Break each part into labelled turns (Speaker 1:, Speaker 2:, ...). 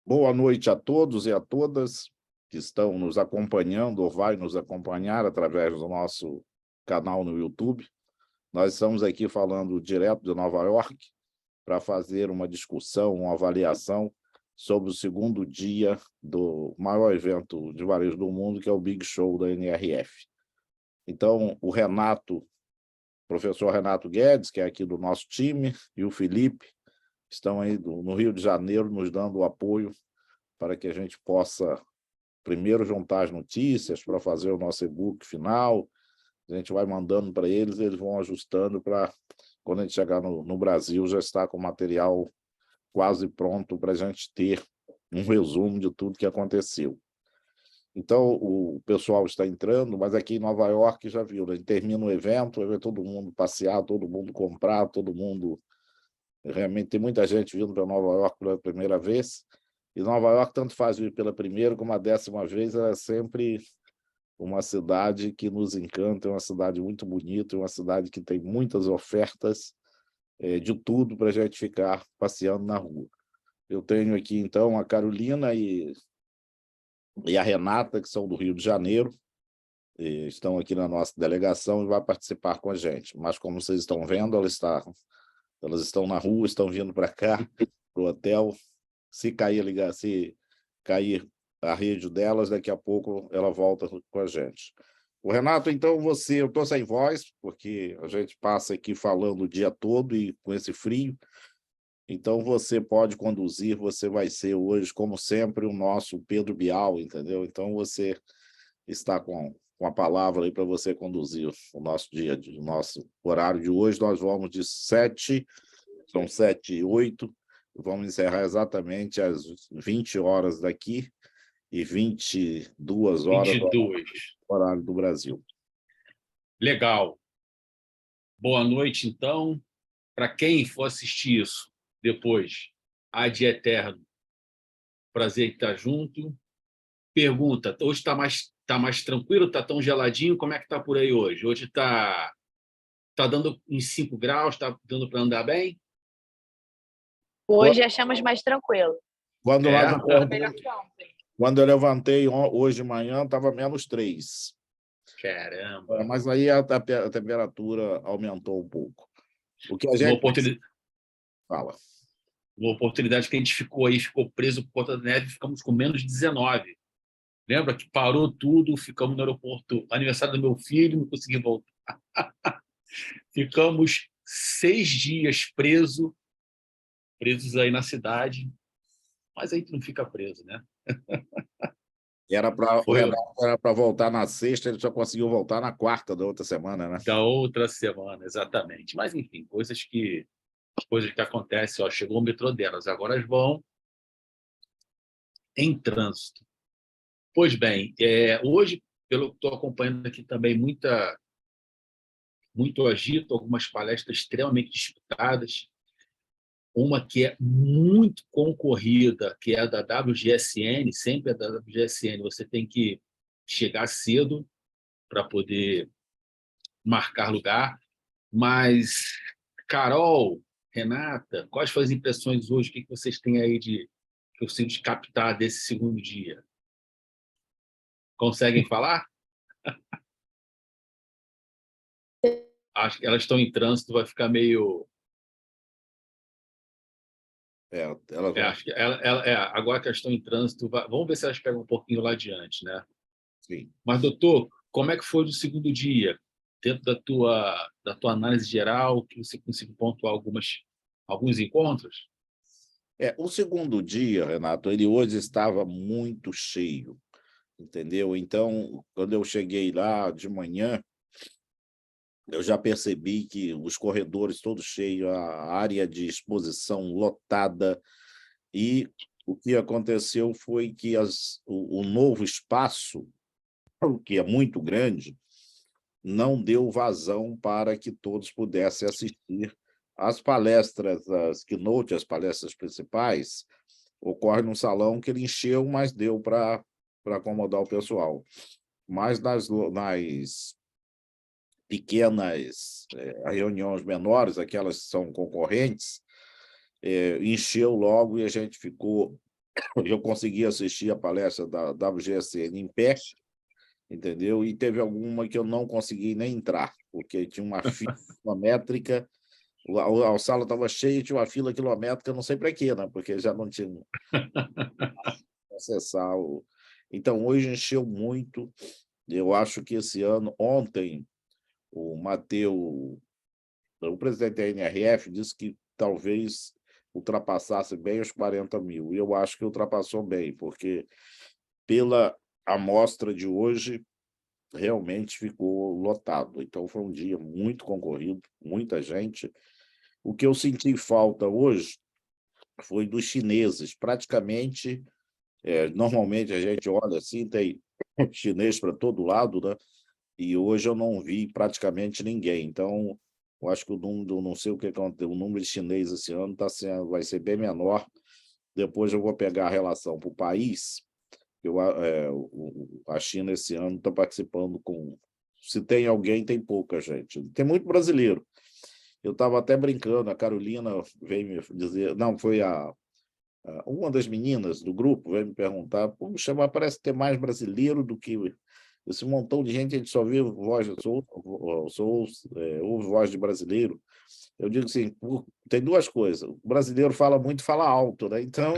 Speaker 1: Boa noite a todos e a todas que estão nos acompanhando ou vai nos acompanhar através do nosso canal no YouTube. Nós estamos aqui falando direto de Nova York para fazer uma discussão, uma avaliação sobre o segundo dia do maior evento de varejo do mundo, que é o Big Show da NRF. Então, o professor Renato Guedes, que é aqui do nosso time, e o Felipe, estão aí no Rio de Janeiro nos dando o apoio para que a gente possa primeiro juntar as notícias para fazer o nosso e-book final. A gente vai mandando para eles vão ajustando para, quando a gente chegar no Brasil, já estar com o material quase pronto para a gente ter um resumo de tudo que aconteceu. Então, o pessoal está entrando, mas aqui em Nova York já viu, né? Termina o evento, vai ver todo mundo passear, todo mundo comprar, todo mundo... Realmente tem muita gente vindo para Nova York pela primeira vez, e Nova York, tanto faz vir pela primeira como a 10ª vez, ela é sempre uma cidade que nos encanta, é uma cidade muito bonita, é uma cidade que tem muitas ofertas de tudo para a gente ficar passeando na rua. Eu tenho aqui, então, a Carolina e a Renata, que são do Rio de Janeiro, e estão aqui na nossa delegação e vai participar com a gente. Mas, como vocês estão vendo, elas estão na rua, estão vindo para cá, para o hotel. Se cair a rede delas, daqui a pouco ela volta com a gente. O Renato, então, eu estou sem voz, porque a gente passa aqui falando o dia todo e com esse frio, então você pode conduzir, você vai ser hoje, como sempre, o nosso Pedro Bial, entendeu? Então você está com a palavra aí para você conduzir o nosso dia, o nosso horário de hoje. Nós vamos de 7, são 7h08, vamos encerrar exatamente às 20 horas daqui e 22 horas do
Speaker 2: 22.
Speaker 1: horário do Brasil.
Speaker 2: Legal. Boa noite, então. Para quem for assistir isso depois, ad eterno, prazer em estar junto. Pergunta, hoje tá mais tranquilo? Está tão geladinho? Como é que está por aí hoje? Hoje está dando em 5 graus? Está dando para andar bem?
Speaker 3: Hoje achamos mais tranquilo.
Speaker 1: Quando nós
Speaker 2: É?
Speaker 1: acordamos, quando eu levantei hoje de manhã, estava -3.
Speaker 2: Caramba.
Speaker 1: Mas aí a temperatura aumentou um pouco. O que a
Speaker 2: Uma
Speaker 1: gente
Speaker 2: oportunidade,
Speaker 1: fala.
Speaker 2: uma oportunidade que a gente ficou preso por conta da neve, ficamos com -19. Lembra que parou tudo, ficamos no aeroporto, aniversário do meu filho, não consegui voltar. Ficamos 6 dias presos aí na cidade, mas aí tu não fica preso, né?
Speaker 1: O Renato era para voltar na sexta, ele só conseguiu voltar na quarta da outra semana, né?
Speaker 2: Da outra semana, exatamente. Mas, enfim, coisas que acontecem. Ó, chegou o metrô delas, agora elas vão em trânsito. Pois bem, hoje, pelo que estou acompanhando aqui também, muito agito, algumas palestras extremamente disputadas, uma que é muito concorrida, que é a da WGSN, sempre a da WGSN, você tem que chegar cedo para poder marcar lugar, mas, Carol, Renata, quais foram as impressões hoje? O que vocês têm aí que eu sinto captar desse segundo dia? Conseguem falar? Acho que elas estão em trânsito, vai ficar meio... acho que agora que elas estão em trânsito, vamos ver se elas pegam um pouquinho lá adiante, né?
Speaker 1: Sim.
Speaker 2: Mas, doutor, como é que foi o segundo dia? Dentro da tua análise geral, que você conseguiu pontuar alguns encontros?
Speaker 1: O segundo dia, Renato, ele hoje estava muito cheio, entendeu? Então, quando eu cheguei lá de manhã, eu já percebi que os corredores todos cheios, a área de exposição lotada, e o que aconteceu foi que o novo espaço, que é muito grande, não deu vazão para que todos pudessem assistir às palestras, as keynote, as palestras principais, ocorre num salão que ele encheu, mas deu para acomodar o pessoal. Mas nas pequenas reuniões menores, aquelas que são concorrentes, encheu logo e a gente ficou eu consegui assistir a palestra da WGSN em pé, entendeu? E teve alguma que eu não consegui nem entrar, porque tinha uma fila quilométrica, a sala estava cheia, tinha uma fila quilométrica, não sei para quê, né? Porque já não tinha acessar o... Então, hoje encheu muito. Eu acho que esse ano, ontem, o Matteo, o presidente da NRF, disse que talvez ultrapassasse bem os 40 mil. E eu acho que ultrapassou bem, porque pela amostra de hoje, realmente ficou lotado. Então, foi um dia muito concorrido, muita gente. O que eu senti falta hoje foi dos chineses. Praticamente, normalmente a gente olha assim, tem chinês para todo lado, né? E hoje eu não vi praticamente ninguém. Então, eu acho que o número, não sei o que aconteceu, o número de chinês esse ano vai ser bem menor. Depois eu vou pegar a relação para o país. A China esse ano está participando com... Se tem alguém, tem pouca gente. Tem muito brasileiro. Eu estava até brincando, a Carolina veio me dizer... Não, foi uma das meninas do grupo veio me perguntar, puxa, mas parece ter mais brasileiro do que esse montão de gente, a gente só vê voz, ouve voz de brasileiro. Eu digo assim, tem duas coisas, o brasileiro fala muito e fala alto, né? Então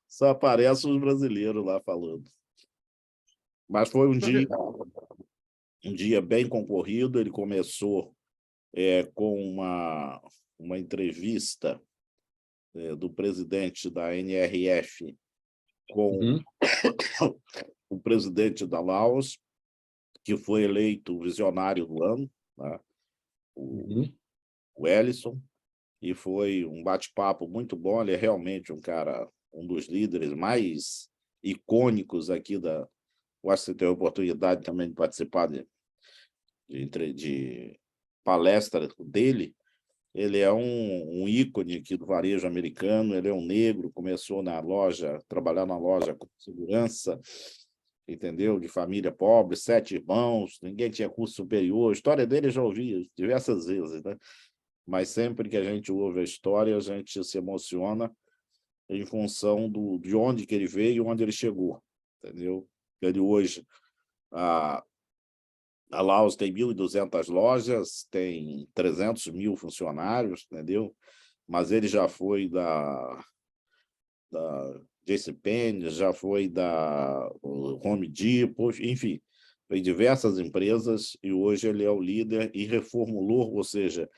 Speaker 1: só aparecem os brasileiros lá falando. Mas foi um dia bem concorrido, ele começou com uma entrevista do presidente da NRF com o presidente da Laos, que foi eleito visionário do ano, né? O Ellison, e foi um bate-papo muito bom. Ele é realmente um dos líderes mais icônicos aqui da... Eu acho que você teve a oportunidade também de participar de palestra dele. Ele é um ícone aqui do varejo americano, ele é um negro, começou trabalhar na loja com segurança, entendeu? De família pobre, 7 irmãos, ninguém tinha curso superior. A história dele eu já ouvi diversas vezes, né? Mas sempre que a gente ouve a história, a gente se emociona em função de onde que ele veio e onde ele chegou, entendeu? Ele hoje... A Laos tem 1.200 lojas, tem 300 mil funcionários, entendeu? Mas ele já foi da JCPenney, já foi da Home Depot, enfim, foi diversas empresas e hoje ele é o líder e reformulou, ou seja,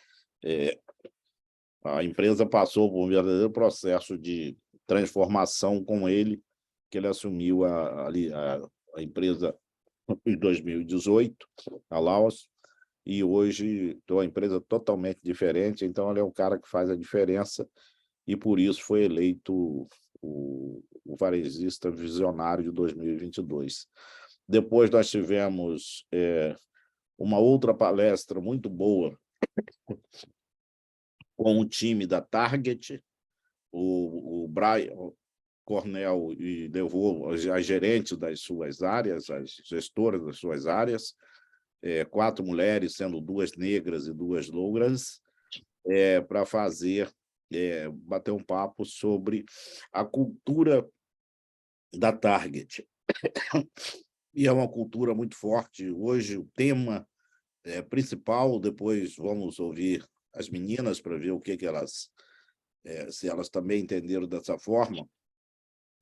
Speaker 1: a empresa passou por um verdadeiro processo de transformação com ele, que ele assumiu a empresa em 2018, a Laos, e hoje é uma empresa totalmente diferente, então ele é um cara que faz a diferença e por isso foi eleito o varejista visionário de 2022. Depois nós tivemos uma outra palestra muito boa com o time da Target, o Brian Cornell levou as gerentes das suas áreas, as gestoras das suas áreas, 4 mulheres, sendo 2 negras e 2 louras, para bater um papo sobre a cultura da Target. E é uma cultura muito forte. Hoje, o tema principal, depois vamos ouvir as meninas para ver o que elas, se elas também entenderam dessa forma,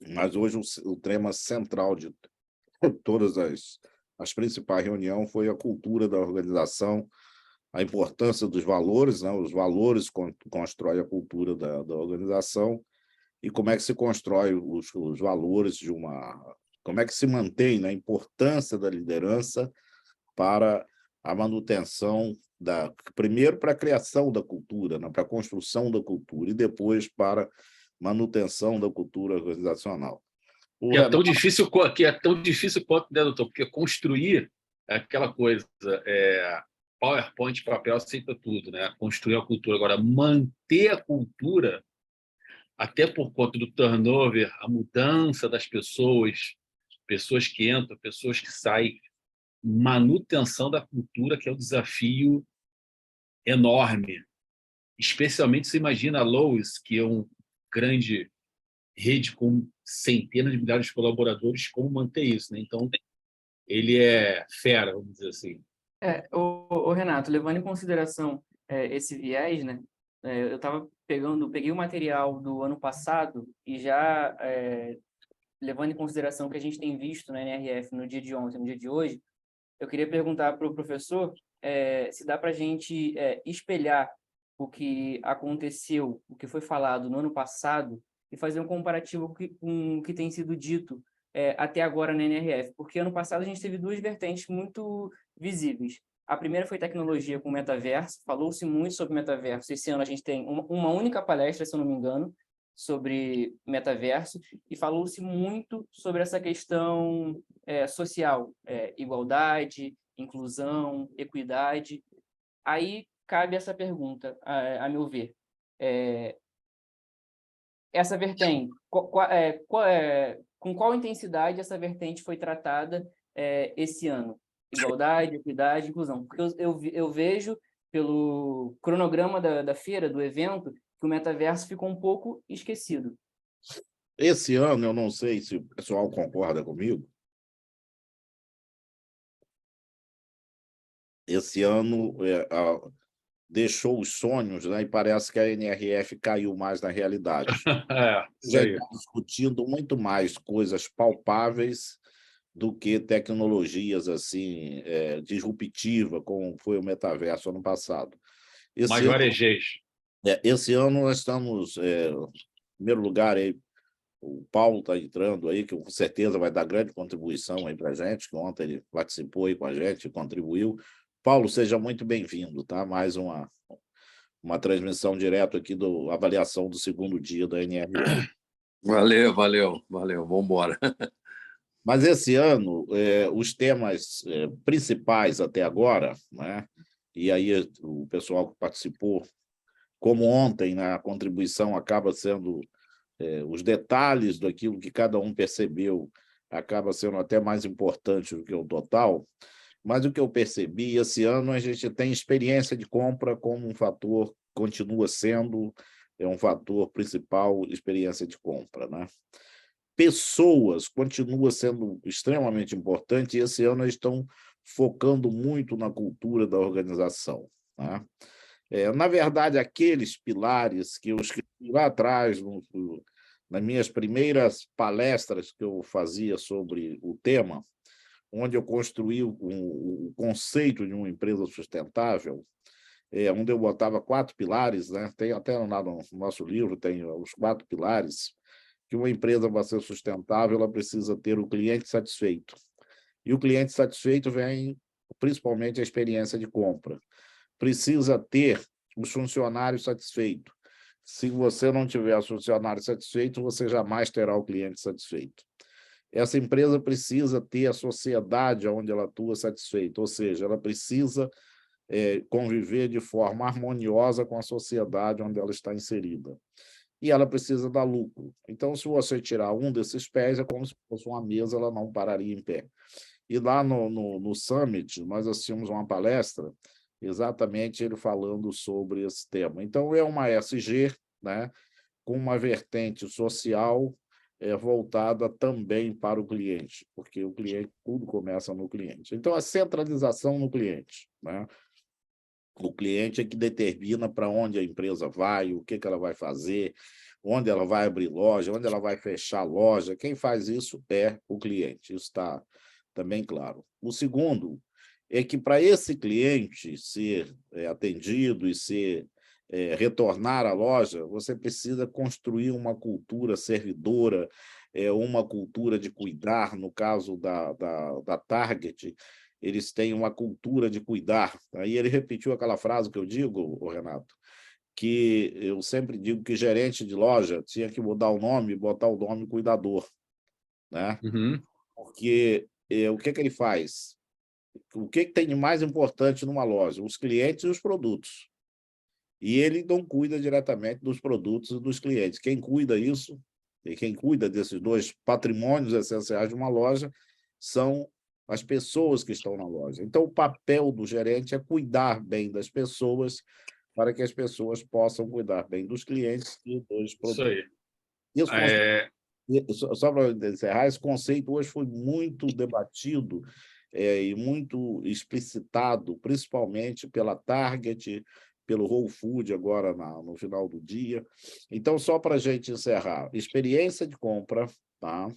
Speaker 1: mas hoje o tema central de todas as principais reuniões foi a cultura da organização, a importância dos valores, né? Os valores constroem a cultura da organização e como é que se constrói os valores de como é que se mantém, né, a importância da liderança para a manutenção primeiro para a criação da cultura, né, para a construção da cultura e depois para manutenção da cultura organizacional.
Speaker 2: Que é tão difícil quanto, né, doutor? Porque construir é aquela coisa, PowerPoint, papel, aceita tudo, né? Construir a cultura. Agora, manter a cultura, até por conta do turnover, a mudança das pessoas que entram, pessoas que saem, manutenção da cultura, que é um desafio enorme. Especialmente, você imagina a Lowe's, que é um grande rede com centenas de milhares de colaboradores, como manter isso, né? Então, ele é fera, vamos dizer assim.
Speaker 4: O Renato, levando em consideração esse viés, né? Eu peguei o material do ano passado e já levando em consideração o que a gente tem visto na NRF no dia de ontem, no dia de hoje, eu queria perguntar para o professor se dá para a gente espelhar o que aconteceu, o que foi falado no ano passado e fazer um comparativo com o que tem sido dito até agora na NRF, porque ano passado a gente teve duas vertentes muito visíveis. A primeira foi tecnologia com metaverso, falou-se muito sobre metaverso. Esse ano a gente tem uma única palestra, se eu não me engano, sobre metaverso, e falou-se muito sobre essa questão social, igualdade, inclusão, equidade. Aí cabe essa pergunta, a meu ver. Essa vertente, com qual intensidade essa vertente foi tratada esse ano? Igualdade, equidade, inclusão. Porque eu vejo, pelo cronograma da feira, do evento, que o metaverso ficou um pouco esquecido.
Speaker 1: Esse ano, eu não sei se o pessoal concorda comigo, esse ano deixou os sonhos, né, e parece que a NRF caiu mais na realidade.
Speaker 2: Isso
Speaker 1: Já
Speaker 2: aí.
Speaker 1: está discutindo muito mais coisas palpáveis do que tecnologias assim disruptivas, como foi o metaverso ano passado.
Speaker 2: Mais varejês.
Speaker 1: Esse ano nós estamos, em primeiro lugar, aí, o Paulo está entrando aí, que com certeza vai dar grande contribuição aí para a gente, que ontem ele participou aí com a gente, contribuiu. Paulo, seja muito bem-vindo, tá? Mais uma transmissão direto aqui da avaliação do segundo dia da NRF.
Speaker 5: Valeu. Vamos embora.
Speaker 1: Mas esse ano, os temas principais até agora, né? E aí o pessoal que participou, como ontem, né, a contribuição acaba sendo os detalhes daquilo que cada um percebeu, acaba sendo até mais importante do que o total. Mas o que eu percebi, esse ano a gente tem experiência de compra como um fator, continua sendo um fator principal, experiência de compra, né? Pessoas continua sendo extremamente importante, e esse ano eles estão focando muito na cultura da organização, né? Na verdade, aqueles pilares que eu escrevi lá atrás, nas minhas primeiras palestras que eu fazia sobre o tema, onde eu construí o conceito de uma empresa sustentável, onde eu botava 4 pilares, né? Tem até lá no nosso livro, tem os 4 pilares, que uma empresa, para ser sustentável, ela precisa ter o cliente satisfeito. E o cliente satisfeito vem principalmente a experiência de compra. Precisa ter os funcionários satisfeitos. Se você não tiver os funcionários satisfeitos, você jamais terá o cliente satisfeito. Essa empresa precisa ter a sociedade onde ela atua satisfeita, ou seja, ela precisa conviver de forma harmoniosa com a sociedade onde ela está inserida. E ela precisa dar lucro. Então, se você tirar um desses pés, é como se fosse uma mesa, ela não pararia em pé. E lá no Summit, nós assistimos uma palestra, exatamente ele falando sobre esse tema. Então, é uma ESG, né, com uma vertente social voltada também para o cliente, porque o cliente, tudo começa no cliente. Então, a centralização no cliente, né? O cliente é que determina para onde a empresa vai, o que ela vai fazer, onde ela vai abrir loja, onde ela vai fechar loja. Quem faz isso é o cliente, isso está também claro. O segundo é que, para esse cliente ser atendido e retornar à loja, você precisa construir uma cultura servidora, uma cultura de cuidar. No caso da Target, eles têm uma cultura de cuidar. Aí ele repetiu aquela frase que eu digo, Renato, que eu sempre digo que gerente de loja tinha que mudar o nome e botar o nome cuidador, né?
Speaker 2: Uhum.
Speaker 1: Porque o que ele faz? O que tem de mais importante numa loja? Os clientes e os produtos. E ele não cuida diretamente dos produtos e dos clientes. Quem cuida isso, e quem cuida desses dois patrimônios essenciais de uma loja, são as pessoas que estão na loja. Então, o papel do gerente é cuidar bem das pessoas, para que as pessoas possam cuidar bem dos clientes e dos produtos.
Speaker 2: Isso aí.
Speaker 1: Isso, só para encerrar, esse conceito hoje foi muito debatido e muito explicitado, principalmente pela Target, pelo Whole Foods agora no final do dia. Então, só para a gente encerrar, experiência de compra, tá?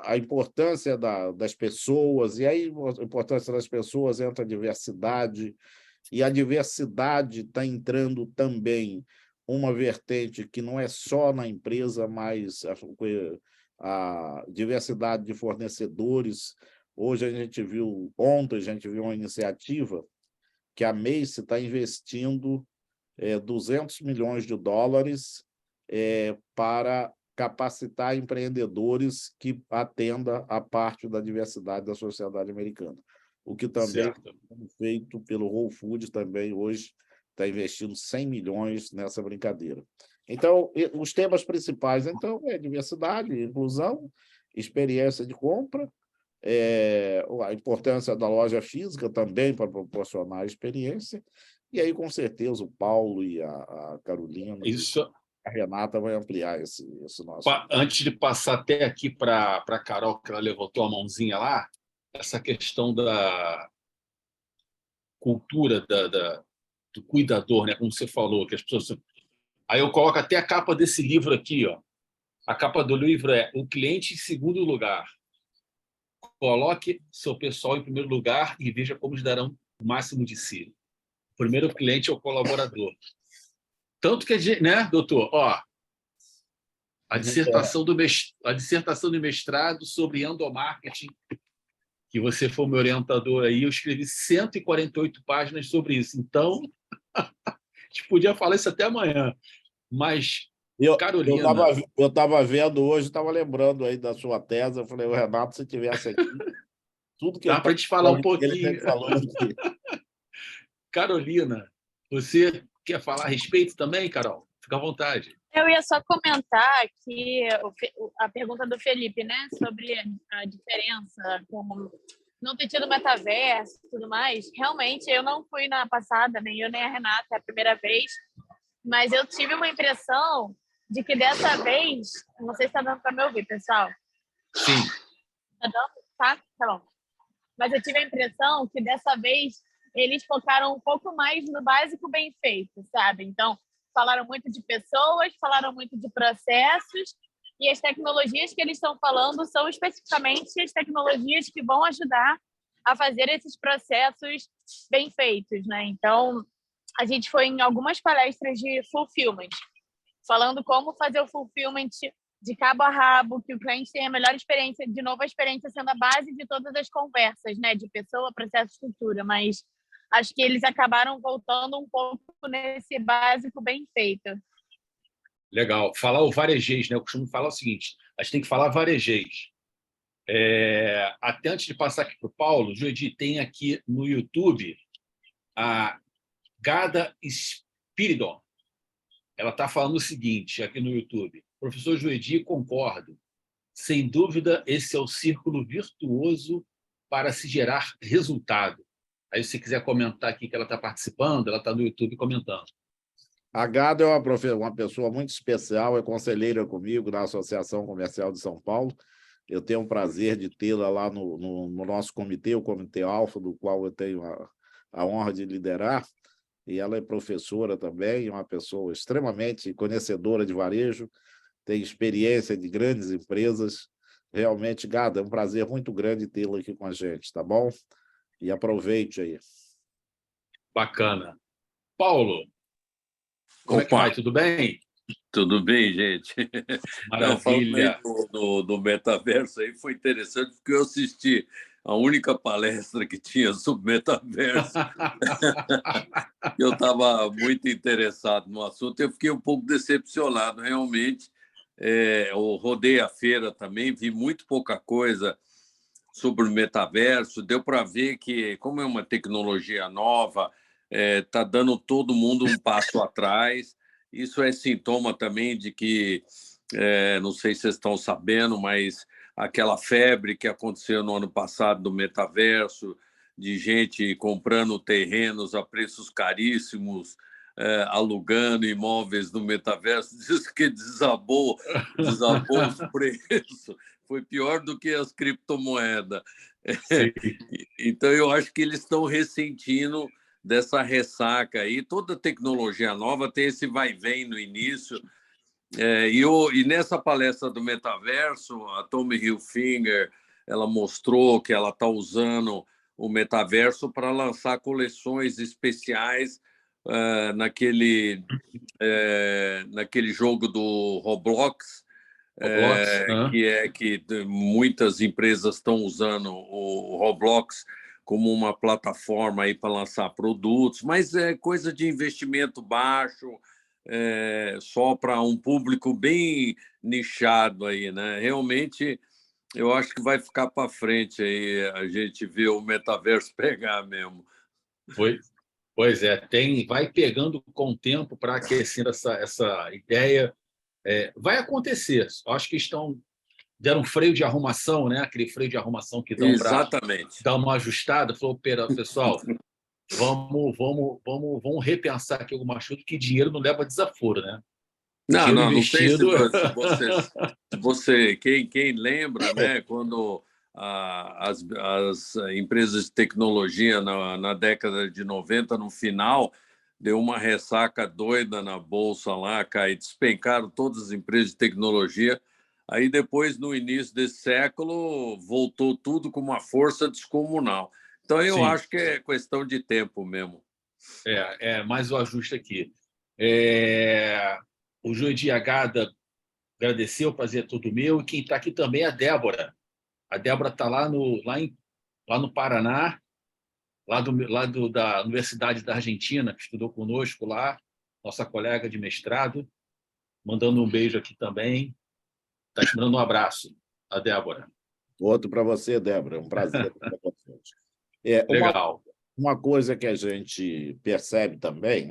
Speaker 1: A importância das pessoas, e aí a importância das pessoas entra a diversidade, e a diversidade está entrando também uma vertente que não é só na empresa, mas a diversidade de fornecedores. Hoje ontem a gente viu uma iniciativa que a Macy está investindo $200 milhões para capacitar empreendedores que atendam a parte da diversidade da sociedade americana. O que também é feito pelo Whole Foods também hoje está investindo 100 milhões nessa brincadeira. Então, os temas principais, então, é diversidade, inclusão, experiência de compra, a importância da loja física também para proporcionar experiência, e aí, com certeza, o Paulo e a Carolina
Speaker 2: Isso.
Speaker 1: A Renata vai ampliar esse nosso...
Speaker 2: Antes de passar até aqui para a Carol, que ela levantou a mãozinha lá, essa questão da cultura do cuidador, né? Como você falou, que as pessoas... Aí eu coloco até a capa desse livro aqui, ó. A capa do livro é O Cliente em Segundo Lugar. Coloque seu pessoal em primeiro lugar e veja como eles darão o máximo de si. O primeiro cliente é o colaborador. Tanto que, né, doutor? Ó, a dissertação do mestrado sobre endomarketing, que você foi meu orientador aí, eu escrevi 148 páginas sobre isso. Então, a gente podia falar isso até amanhã. Mas, Carolina...
Speaker 1: Eu estava vendo hoje, estava lembrando aí da sua tese, eu falei, o Renato, se tivesse aqui, tudo que
Speaker 2: dá para a gente falar um pouquinho.
Speaker 1: Ele falou aqui.
Speaker 2: Carolina, você quer falar a respeito também, Carol? Fica à vontade.
Speaker 3: Eu ia só comentar que a pergunta do Felipe, né, sobre a diferença, como não ter tido metaverso e tudo mais. Realmente, eu não fui na passada, nem eu nem a Renata, é a primeira vez, mas eu tive uma impressão de que dessa vez, não sei se está dando para me ouvir, pessoal.
Speaker 2: Sim.
Speaker 3: Está dando? Tá bom. Mas eu tive a impressão que dessa vez eles focaram um pouco mais no básico bem feito, sabe? Então, falaram muito de pessoas, falaram muito de processos, e as tecnologias que eles estão falando são especificamente as tecnologias que vão ajudar a fazer esses processos bem feitos, né? Então, a gente foi em algumas palestras de fulfillment, falando como fazer o fulfillment de cabo a rabo, que o cliente tenha a melhor experiência, de novo a experiência sendo a base de todas as conversas, né? De pessoa, processo, estrutura, mas acho que eles acabaram voltando um pouco nesse básico bem feito.
Speaker 2: Legal. Falar o varejês, né? Eu costumo falar o seguinte, a gente tem que falar varejês. Até antes de passar aqui para o Paulo, Joedi, tem aqui no YouTube a Gada Spiridon. Ela está falando o seguinte, aqui no YouTube. Professor Joedi, concordo. Sem dúvida, esse é o círculo virtuoso para se gerar resultado. Aí, se você quiser comentar aqui que ela está participando, ela está no YouTube comentando.
Speaker 1: A Gada é uma pessoa muito especial, é conselheira comigo na Associação Comercial de São Paulo. Eu tenho o prazer de tê-la lá no nosso comitê, o Comitê Alfa, do qual eu tenho a honra de liderar. E ela é professora também, uma pessoa extremamente conhecedora de varejo, tem experiência de grandes empresas. Realmente, Gada, é um prazer muito grande tê-la aqui com a gente, tá bom? E aproveite aí.
Speaker 2: Bacana. Paulo, como é que vai? Tudo bem?
Speaker 5: Tudo bem, gente.
Speaker 2: Maravilha.
Speaker 5: Não, do metaverso aí foi interessante, porque eu assisti a única palestra que tinha sobre metaverso. Eu estava muito interessado no assunto, eu fiquei um pouco decepcionado, realmente. Eu rodei a feira também, vi muito pouca coisa sobre o metaverso, deu para ver que, como é uma tecnologia nova, está dando todo mundo um passo atrás. Isso é sintoma também de que, não sei se vocês estão sabendo, mas aquela febre que aconteceu no ano passado do metaverso, de gente comprando terrenos a preços caríssimos, alugando imóveis no metaverso, diz que desabou os preços, foi pior do que as criptomoedas.
Speaker 2: Sim.
Speaker 5: Então, eu acho que eles estão ressentindo dessa ressaca aí. Toda tecnologia nova tem esse vai e vem no início. E nessa palestra do metaverso, a Tommy Hilfiger, ela mostrou que ela está usando o metaverso para lançar coleções especiais naquele jogo do Roblox,
Speaker 2: Roblox,
Speaker 5: que muitas empresas estão usando o Roblox como uma plataforma aí para lançar produtos, mas é coisa de investimento baixo, só para um público bem nichado aí, né? Realmente, eu acho que vai ficar para frente aí a gente ver o metaverso pegar mesmo.
Speaker 2: Pois é, vai pegando com o tempo para aquecer essa ideia. Vai acontecer. Acho que deram um freio de arrumação, né? Aquele freio de arrumação que dão para
Speaker 5: Exatamente.
Speaker 2: dar uma ajustada. Falou, pessoal, vamos repensar aqui algumas coisas, que dinheiro não leva desaforo, né?
Speaker 5: Não sei se você quem lembra, né? Quando as empresas de tecnologia na década de 90, no final, deu uma ressaca doida na bolsa lá, despencaram todas as empresas de tecnologia. Aí depois, no início desse século, voltou tudo com uma força descomunal. Então, eu acho que é questão de tempo mesmo.
Speaker 2: Mais o ajuste aqui. O Juedi Agada agradeceu, o prazer é todo meu. E quem está aqui também é a Débora. A Débora está lá no Paraná, da Universidade da Argentina, que estudou conosco lá, nossa colega de mestrado, mandando um beijo aqui também. Está te mandando um abraço, a Débora.
Speaker 1: Outro para você, Débora. É um prazer.
Speaker 2: Legal.
Speaker 1: Uma coisa que a gente percebe também,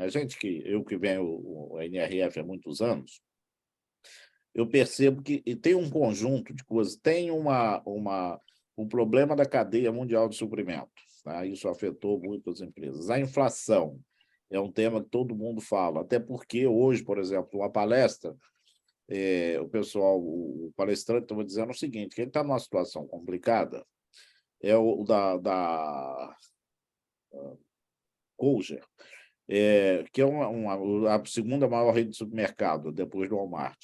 Speaker 1: eu que venho o NRF há muitos anos, eu percebo que tem um conjunto de coisas. Tem um problema da cadeia mundial de suprimentos. Tá? Isso afetou muitas empresas. A inflação é um tema que todo mundo fala, até porque hoje, por exemplo, uma palestra, o palestrante estava dizendo o seguinte, que ele está numa situação complicada, é o da Kosher, que é a segunda maior rede de supermercado, depois do Walmart.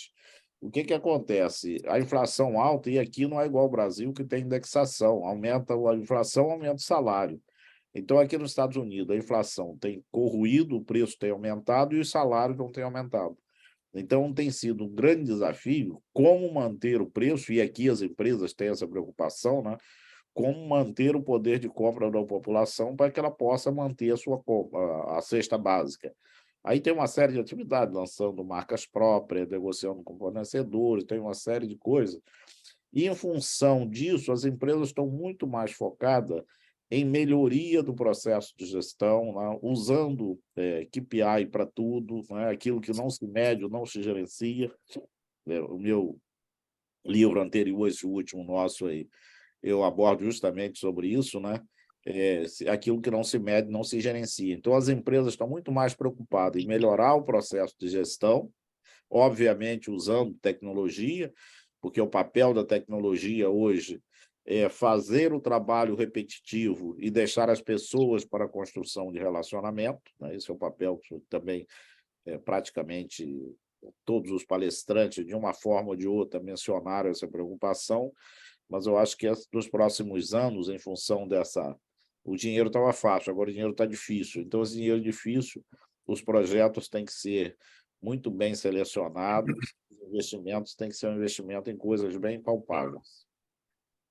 Speaker 1: O que acontece? A inflação alta, e aqui não é igual ao Brasil, que tem indexação, aumenta a inflação, aumenta o salário. Então, aqui nos Estados Unidos, a inflação tem corroído, o preço tem aumentado e os salários não têm aumentado. Então, tem sido um grande desafio como manter o preço, e aqui as empresas têm essa preocupação, né? Como manter o poder de compra da população para que ela possa manter a cesta básica. Aí tem uma série de atividades, lançando marcas próprias, negociando com fornecedores, tem uma série de coisas. E, em função disso, as empresas estão muito mais focadas em melhoria do processo de gestão, né? Usando KPI para tudo, né? Aquilo que não se mede, não se gerencia. O meu livro anterior, esse último nosso aí, eu abordo justamente sobre isso, né? Aquilo que não se mede, não se gerencia. Então, as empresas estão muito mais preocupadas em melhorar o processo de gestão, obviamente usando tecnologia, porque o papel da tecnologia hoje é fazer o trabalho repetitivo e deixar as pessoas para a construção de relacionamento, né? Esse é o papel que também praticamente todos os palestrantes, de uma forma ou de outra, mencionaram essa preocupação, mas eu acho que nos próximos anos, em função dessa... O dinheiro estava fácil, agora o dinheiro está difícil. Então, esse dinheiro difícil, os projetos têm que ser muito bem selecionados, os investimentos têm que ser um investimento em coisas bem palpáveis.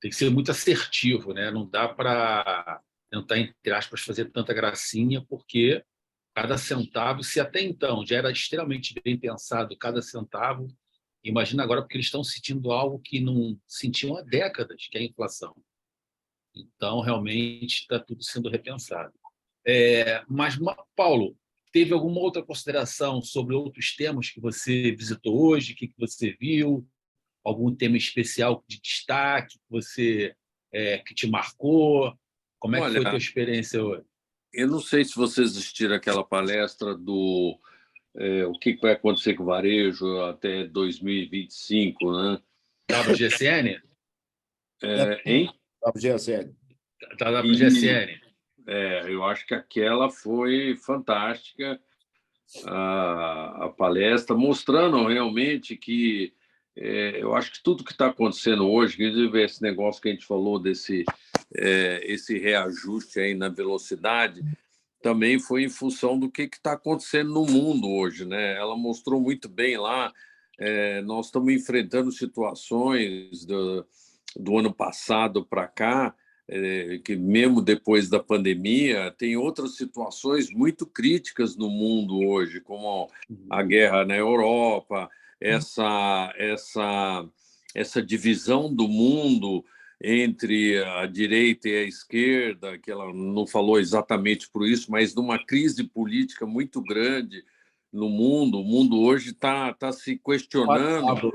Speaker 2: Tem que ser muito assertivo, né? Não dá para tentar, entre aspas, fazer tanta gracinha, porque cada centavo, se até então já era extremamente bem pensado, cada centavo, imagina agora, porque eles estão sentindo algo que não sentiam há décadas, que é a inflação. Então, realmente, está tudo sendo repensado. Mas, Paulo, teve alguma outra consideração sobre outros temas que você visitou hoje? O que você viu? Algum tema especial de destaque que te marcou? Como é que foi a tua experiência hoje?
Speaker 5: Eu não sei se vocês assistiram aquela palestra do o que vai acontecer com o varejo até 2025, né?
Speaker 2: WGSN?
Speaker 5: Hein?
Speaker 1: Da GSL.
Speaker 2: Da
Speaker 5: E
Speaker 2: WGSN.
Speaker 5: eu acho que aquela foi fantástica, a palestra, mostrando realmente que eu acho que tudo que está acontecendo hoje, inclusive esse negócio que a gente falou esse reajuste aí na velocidade, também foi em função do que está acontecendo no mundo hoje, né? Ela mostrou muito bem lá. Nós estamos enfrentando situações do ano passado para cá, que mesmo depois da pandemia, tem outras situações muito críticas no mundo hoje, como a guerra na Europa, essa divisão do mundo entre a direita e a esquerda, que ela não falou exatamente por isso, mas numa crise política muito grande no mundo. O mundo hoje está se questionando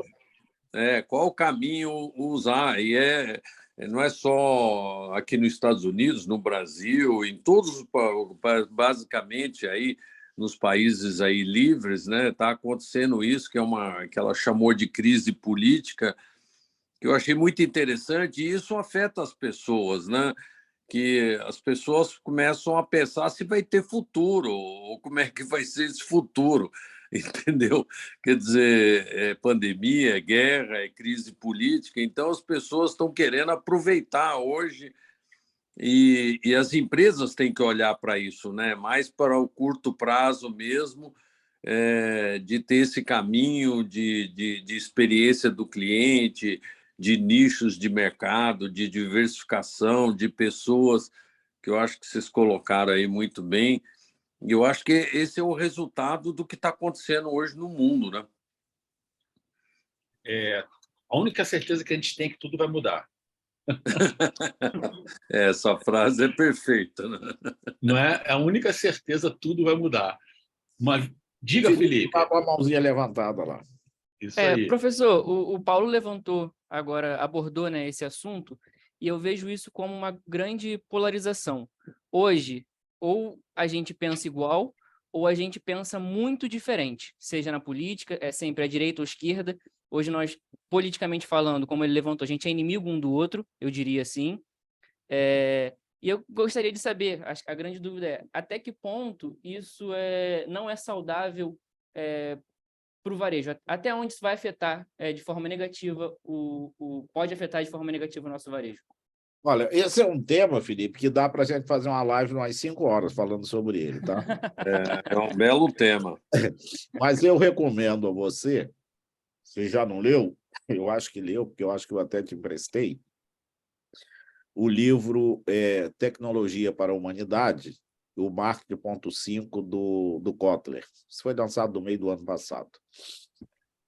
Speaker 5: qual caminho usar. E não é só aqui nos Estados Unidos, no Brasil, em todos, basicamente, aí nos países aí livres, né, está acontecendo isso, que ela chamou de crise política, que eu achei muito interessante, e isso afeta as pessoas, né? Que as pessoas começam a pensar se vai ter futuro, ou como é que vai ser esse futuro, entendeu? Quer dizer, pandemia, guerra, crise política, então as pessoas estão querendo aproveitar hoje, e as empresas têm que olhar para isso, né? Mais para o curto prazo mesmo, de ter esse caminho de experiência do cliente, de nichos de mercado, de diversificação, de pessoas, que eu acho que vocês colocaram aí muito bem. E eu acho que esse é o resultado do que está acontecendo hoje no mundo, né?
Speaker 2: A única certeza que a gente tem é que tudo vai mudar.
Speaker 5: Essa frase é perfeita, né?
Speaker 2: Não é a única certeza, tudo vai mudar. Mas diga, Felipe.
Speaker 1: Tá com a mãozinha levantada lá.
Speaker 2: Isso aí.
Speaker 4: Professor, o Paulo levantou agora, abordou, né, esse assunto, e eu vejo isso como uma grande polarização. Hoje, ou a gente pensa igual, ou a gente pensa muito diferente, seja na política, é sempre a direita ou a esquerda. Hoje nós, politicamente falando, como ele levantou, a gente é inimigo um do outro, eu diria assim. E eu gostaria de saber, acho que a grande dúvida é, até que ponto isso não é saudável para o varejo? Até onde isso vai afetar de forma negativa, pode afetar de forma negativa o nosso varejo?
Speaker 1: Olha, esse é um tema, Felipe, que dá para a gente fazer uma live umas 5 horas falando sobre ele, tá?
Speaker 5: É um belo tema.
Speaker 1: Mas eu recomendo a você já não leu? Eu acho que leu, porque eu acho que eu até te emprestei, o livro Tecnologia para a Humanidade, o Marketing 5 do Kotler. Isso foi lançado no meio do ano passado.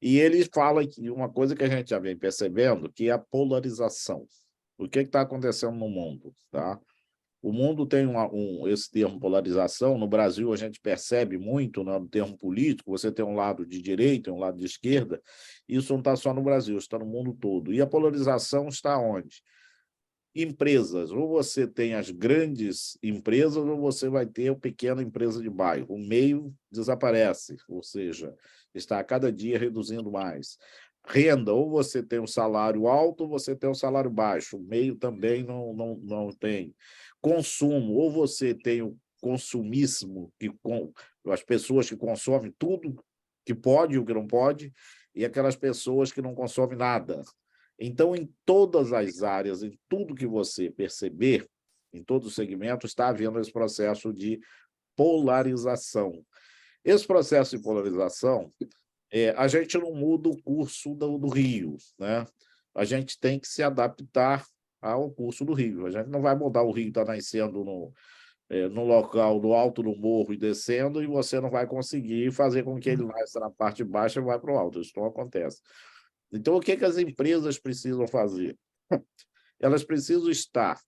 Speaker 1: E ele fala que uma coisa que a gente já vem percebendo, que é a polarização. O que está acontecendo no mundo? Tá? O mundo tem esse termo polarização. No Brasil, a gente percebe muito, né, no termo político, você tem um lado de direita e um lado de esquerda. Isso não está só no Brasil, está no mundo todo. E a polarização está onde? Empresas. Ou você tem as grandes empresas, ou você vai ter a pequena empresa de bairro. O meio desaparece, ou seja, está a cada dia reduzindo mais. Renda, ou você tem um salário alto, ou você tem um salário baixo. O meio também não tem. Consumo, ou você tem o consumismo, as pessoas que consomem tudo que pode e o que não pode, e aquelas pessoas que não consomem nada. Então, em todas as áreas, em tudo que você perceber, em todos os segmentos, está havendo esse processo de polarização. Esse processo de polarização, a gente não muda o curso do rio, né? A gente tem que se adaptar ao curso do rio. A gente não vai mudar o rio, está nascendo no local, no alto do morro e descendo, e você não vai conseguir fazer com que ele nasça na parte baixa e vá para o alto. Isso não acontece. Então, o que as empresas precisam fazer? Elas precisam estar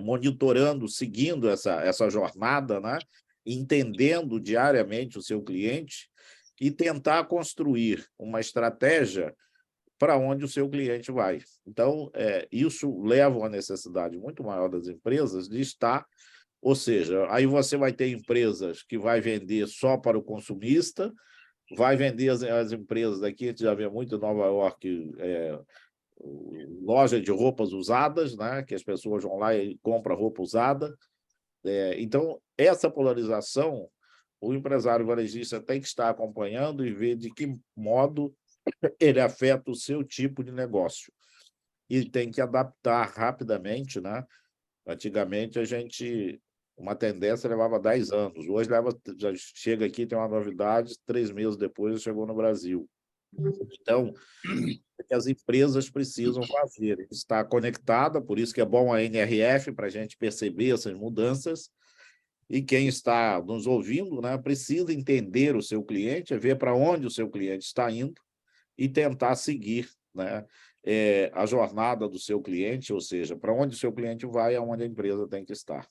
Speaker 1: monitorando, seguindo essa jornada, né? Entendendo diariamente o seu cliente e tentar construir uma estratégia para onde o seu cliente vai. Então, isso leva a uma necessidade muito maior das empresas de estar Ou seja, aí você vai ter empresas que vai vender só para o consumista, vai vender as empresas daqui, a gente já vê muito em Nova York, loja de roupas usadas, né? Que as pessoas vão lá e compram roupa usada. Então, essa polarização, o empresário varejista tem que estar acompanhando e ver de que modo ele afeta o seu tipo de negócio. E tem que adaptar rapidamente, né? Antigamente, uma tendência levava 10 anos. Hoje já chega aqui, tem uma novidade, 3 meses depois chegou no Brasil. Então, o que as empresas precisam fazer? Estar conectada, por isso que é bom a NRF, para a gente perceber essas mudanças. E quem está nos ouvindo, né, precisa entender o seu cliente, ver para onde o seu cliente está indo e tentar seguir, né, a jornada do seu cliente, ou seja, para onde o seu cliente vai, aonde a empresa tem que estar.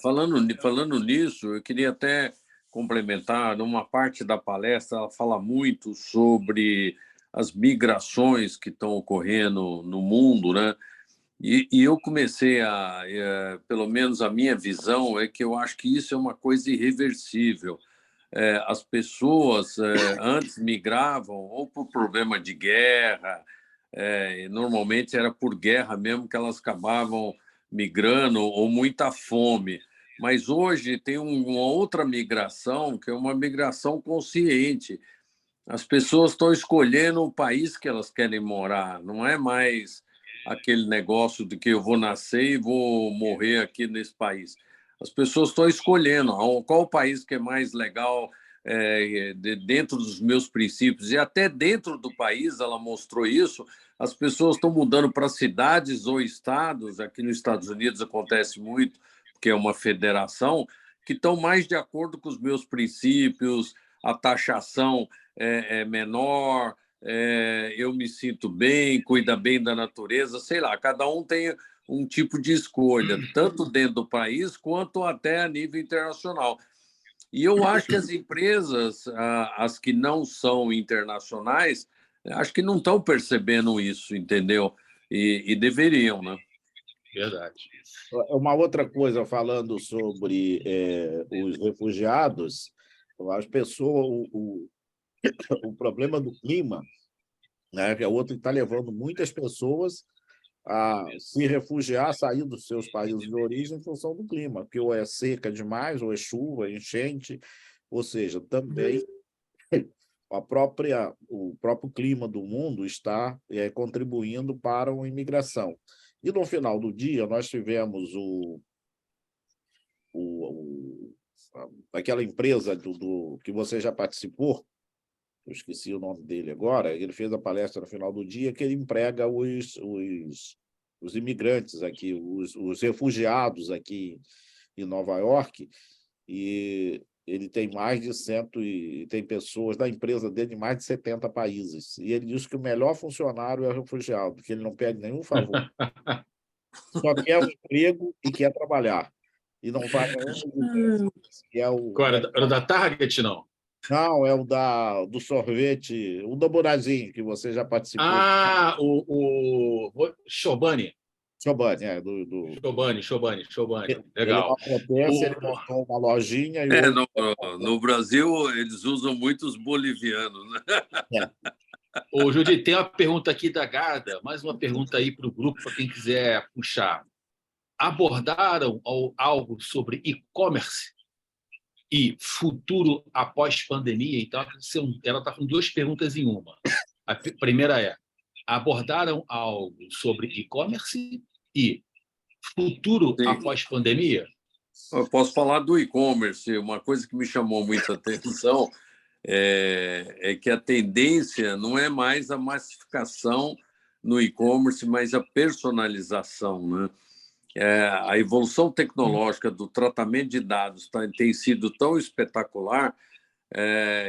Speaker 5: Falando nisso, eu queria até complementar, numa parte da palestra, ela fala muito sobre as migrações que estão ocorrendo no mundo, né? E eu comecei pelo menos a minha visão é que eu acho que isso é uma coisa irreversível. As pessoas antes migravam ou por problema de guerra, normalmente era por guerra mesmo que elas acabavam migrando, ou muita fome. Mas hoje tem uma outra migração, que é uma migração consciente. As pessoas estão escolhendo o país que elas querem morar, não é mais aquele negócio de que eu vou nascer e vou morrer aqui nesse país. As pessoas estão escolhendo qual o país que é mais legal dentro dos meus princípios. E até dentro do país, ela mostrou isso, as pessoas estão mudando para cidades ou estados, aqui nos Estados Unidos acontece muito, porque é uma federação, que estão mais de acordo com os meus princípios, a taxação é menor, eu me sinto bem, cuida bem da natureza, sei lá, cada um tem um tipo de escolha, tanto dentro do país quanto até a nível internacional. E eu acho que as empresas, as que não são internacionais, acho que não estão percebendo isso, entendeu? E deveriam, né?
Speaker 2: Verdade.
Speaker 1: Uma outra coisa, falando sobre os refugiados, as pessoas, o problema do clima, né, que é outro que está levando muitas pessoas a se refugiar, sair dos seus países de origem em função do clima, porque ou é seca demais, ou é chuva, enchente, ou seja, também o próprio clima do mundo está contribuindo para a imigração. E, no final do dia, nós tivemos aquela empresa que você já participou, eu esqueci o nome dele agora, ele fez a palestra no final do dia, que ele emprega os imigrantes aqui, os refugiados aqui em Nova York, e ele tem tem pessoas da empresa dele de mais de 70 países. E ele diz que o melhor funcionário é o refugiado, porque ele não pede nenhum favor. Só quer um emprego e quer trabalhar. E não faz nenhum que é o...
Speaker 2: Era da Target, não?
Speaker 1: Não, é do sorvete, o do Borazinho, que você já participou.
Speaker 2: O Chobani.
Speaker 1: Chobani,
Speaker 2: Chobani.
Speaker 1: Ele
Speaker 2: Legal.
Speaker 1: acontece, ele montou uma lojinha e hoje...
Speaker 5: No Brasil, eles usam muito os bolivianos, né?
Speaker 2: Ô, Judith, tem uma pergunta aqui da Garda, mais uma pergunta aí para o grupo, para quem quiser puxar. Abordaram algo sobre e-commerce e futuro após pandemia? Então, ela está com duas perguntas em uma. A primeira é: abordaram algo sobre e-commerce e futuro
Speaker 5: Sim.
Speaker 2: após pandemia?
Speaker 5: Eu posso falar do e-commerce. Uma coisa que me chamou muita atenção é que a tendência não é mais a massificação no e-commerce, mas a personalização, né? A evolução tecnológica do tratamento de dados tem sido tão espetacular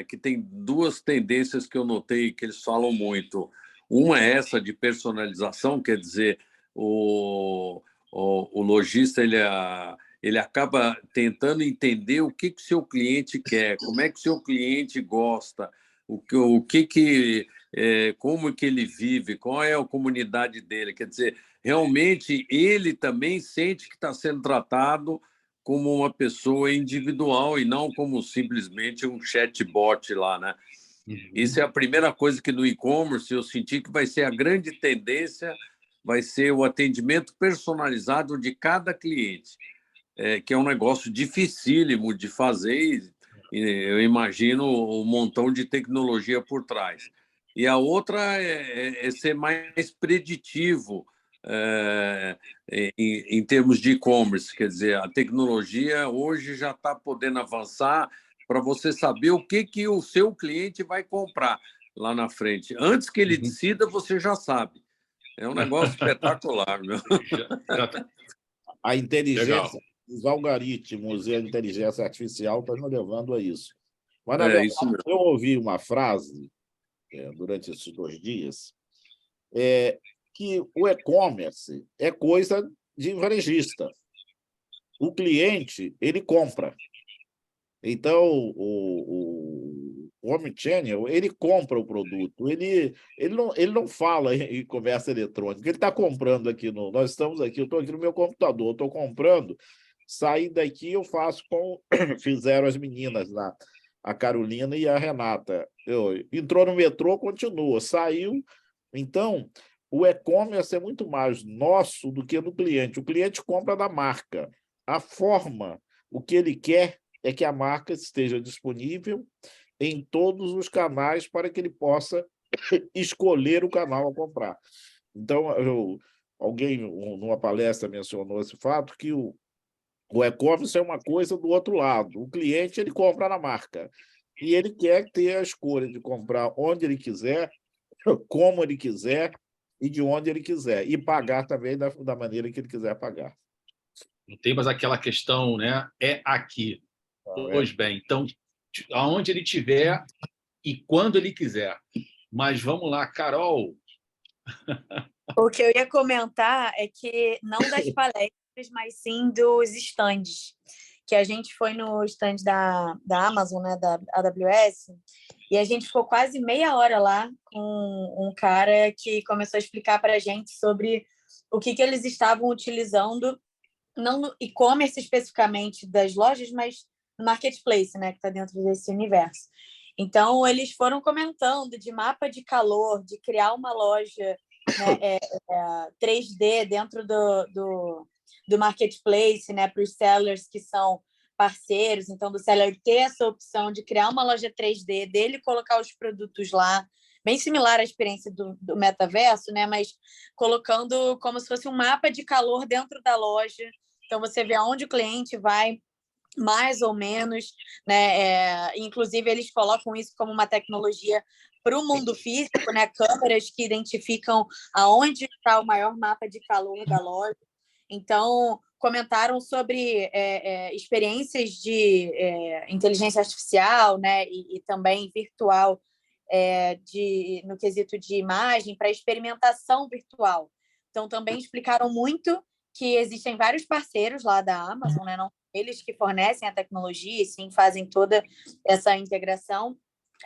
Speaker 5: que tem duas tendências que eu notei que eles falam muito. Uma é essa de personalização, quer dizer, o lojista ele acaba tentando entender o que o seu cliente quer, como é que o seu cliente gosta, como que ele vive, qual é a comunidade dele. Quer dizer, realmente ele também sente que está sendo tratado como uma pessoa individual e não como simplesmente um chatbot lá, né? Isso é a primeira coisa que no e-commerce eu senti que vai ser a grande tendência, vai ser o atendimento personalizado de cada cliente, que é um negócio dificílimo de fazer e eu imagino um montão de tecnologia por trás. E a outra é ser mais preditivo em termos de e-commerce, quer dizer, a tecnologia hoje já está podendo avançar para você saber o que o seu cliente vai comprar lá na frente. Antes que ele decida, você já sabe. É um negócio espetacular, meu.
Speaker 1: A inteligência,
Speaker 2: Legal.
Speaker 1: os algoritmos e a inteligência artificial estão nos levando a isso. Mas, na verdade,
Speaker 5: Isso mesmo.
Speaker 1: eu ouvi uma frase durante esses 2 dias, que o e-commerce é coisa de varejista. O cliente, ele compra. Então, o omnichannel, ele compra o produto, ele não fala em conversa eletrônica, ele está comprando aqui. Nós estamos aqui, eu estou aqui no meu computador, estou comprando, saí daqui, eu faço como fizeram as meninas lá, a Carolina e a Renata. Entrou no metrô, continua, saiu. Então, o e-commerce é muito mais nosso do que do cliente. O cliente compra da marca. A forma, o que ele quer é que a marca esteja disponível em todos os canais para que ele possa escolher o canal a comprar. Então, alguém, numa palestra, mencionou esse fato, que o e-commerce é uma coisa do outro lado. O cliente, ele compra na marca e ele quer ter a escolha de comprar onde ele quiser, como ele quiser e de onde ele quiser, e pagar também da maneira que ele quiser pagar.
Speaker 2: Não tem mais aquela questão, né? É aqui. Pois bem, então, aonde ele tiver e quando ele quiser. Mas vamos lá, Carol.
Speaker 6: O que eu ia comentar é que não das palestras, mas sim dos stands. Que a gente foi no stand da Amazon, né, da AWS, e a gente ficou quase meia hora lá com um cara que começou a explicar para a gente sobre o que eles estavam utilizando, não no e-commerce especificamente das lojas, mas no marketplace, né, que está dentro desse universo. Então, eles foram comentando de mapa de calor, de criar uma loja, né, 3D dentro do marketplace, né, para os sellers que são parceiros. Então, do seller ter essa opção de criar uma loja 3D, dele colocar os produtos lá, bem similar à experiência do metaverso, né, mas colocando como se fosse um mapa de calor dentro da loja. Então, você vê aonde o cliente vai, mais ou menos, né? Inclusive, eles colocam isso como uma tecnologia para o mundo físico, né? Câmeras que identificam aonde está o maior mapa de calor da loja. Então, comentaram sobre experiências de inteligência artificial, né? E também virtual, no quesito de imagem, para experimentação virtual. Então, também explicaram muito que existem vários parceiros lá da Amazon, né? Não eles que fornecem a tecnologia e sim fazem toda essa integração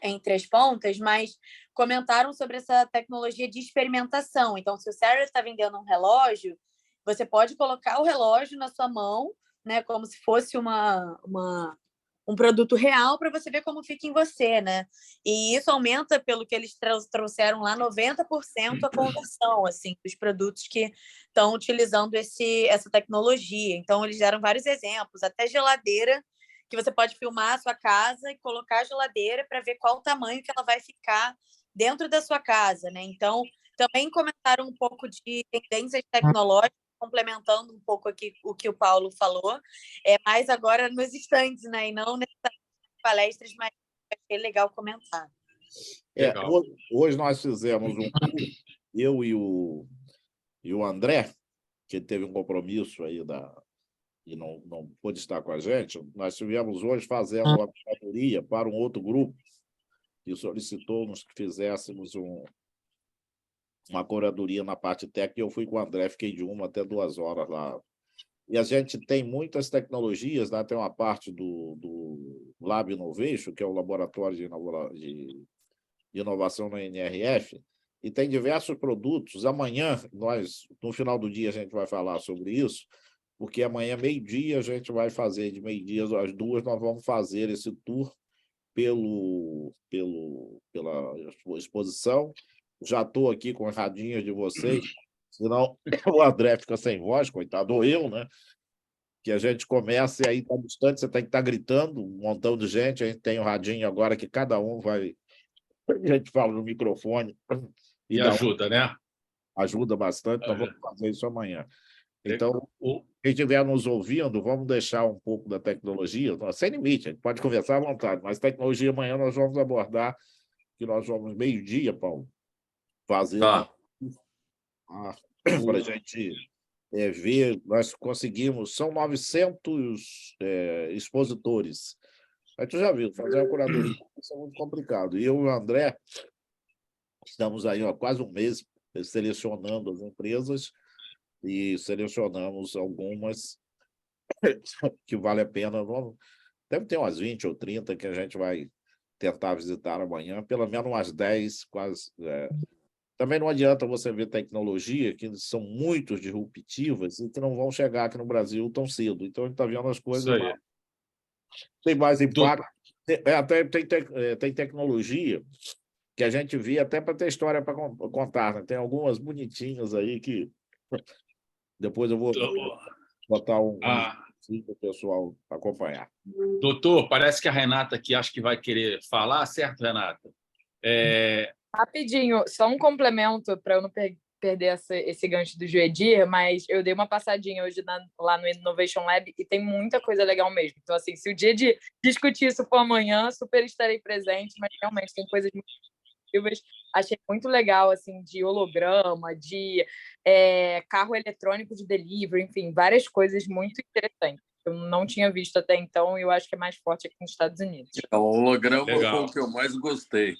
Speaker 6: entre as pontas, mas comentaram sobre essa tecnologia de experimentação. Então, se o seller está vendendo um relógio, você pode colocar o relógio na sua mão, né, como se fosse um produto real para você ver como fica em você, né? E isso aumenta, pelo que eles trouxeram lá, 90% a conversão, assim, dos produtos que estão utilizando essa tecnologia. Então, eles deram vários exemplos, até geladeira, que você pode filmar a sua casa e colocar a geladeira para ver qual o tamanho que ela vai ficar dentro da sua casa, né? Então, também comentaram um pouco de tendências tecnológicas, complementando um pouco aqui o que o Paulo falou, mais agora nos stands, né? E não nessas palestras, mas achei legal comentar.
Speaker 2: Legal.
Speaker 1: Hoje nós fizemos um curso, eu e o André, que teve um compromisso aí e não pôde estar com a gente. Nós estivemos hoje fazendo uma curadoria para um outro grupo que solicitou-nos que fizéssemos uma curadoria na parte técnica, e eu fui com o André, fiquei de 1 até 2 horas lá. E a gente tem muitas tecnologias, né? Tem uma parte do Lab Innovation, que é o laboratório de inovação na NRF, e tem diversos produtos. Amanhã, no final do dia, a gente vai falar sobre isso. porque amanhã, meio-dia, a gente vai fazer, de meio-dia às 2, nós vamos fazer esse tour pela exposição. Já estou aqui com as radinhas de vocês, senão o André fica sem voz, coitado, ou eu, né? Que a gente começa e aí está distante, você tem que estar gritando, um montão de gente, a gente tem um radinho agora que cada um vai... A gente fala no microfone
Speaker 2: E ajuda, né?
Speaker 1: ajuda bastante, nós vamos fazer isso amanhã. Então,
Speaker 2: O-
Speaker 1: quem estiver nos ouvindo, vamos deixar um pouco da tecnologia, sem limite, a gente pode conversar à vontade, mas tecnologia amanhã nós vamos abordar, que nós vamos meio-dia, Paulo, fazer
Speaker 5: Tá.
Speaker 1: para a gente ver, nós conseguimos, são 900 expositores. Aí tu já viu, fazer uma curadoria isso é muito complicado. E eu e o André estamos aí há quase um mês selecionando as empresas e selecionamos algumas que vale a pena. Deve ter umas 20 ou 30 que a gente vai tentar visitar amanhã, pelo menos umas 10, quase. Também não adianta você ver tecnologia, que são muito disruptivas e que não vão chegar aqui no Brasil tão cedo. Então, a gente está vendo as coisas
Speaker 2: Isso aí.
Speaker 1: lá. Tem mais impacto. Até tem tecnologia que a gente vê até para ter história para contar. Né? Tem algumas bonitinhas aí que depois eu vou botar um para o pessoal acompanhar.
Speaker 2: Doutor, parece que a Renata aqui acho que vai querer falar, certo, Renata?
Speaker 7: Rapidinho, só um complemento para eu não perder esse gancho do Joedir, mas eu dei uma passadinha hoje lá no Innovation Lab e tem muita coisa legal mesmo. Então, assim, se o dia de discutir isso for amanhã, super estarei presente, mas realmente tem coisas muito positivas. Achei muito legal, assim, de holograma, de carro eletrônico de delivery, enfim, várias coisas muito interessantes. Eu não tinha visto até então e eu acho que é mais forte aqui nos Estados Unidos.
Speaker 5: O holograma
Speaker 2: Legal.
Speaker 5: foi o que eu mais gostei.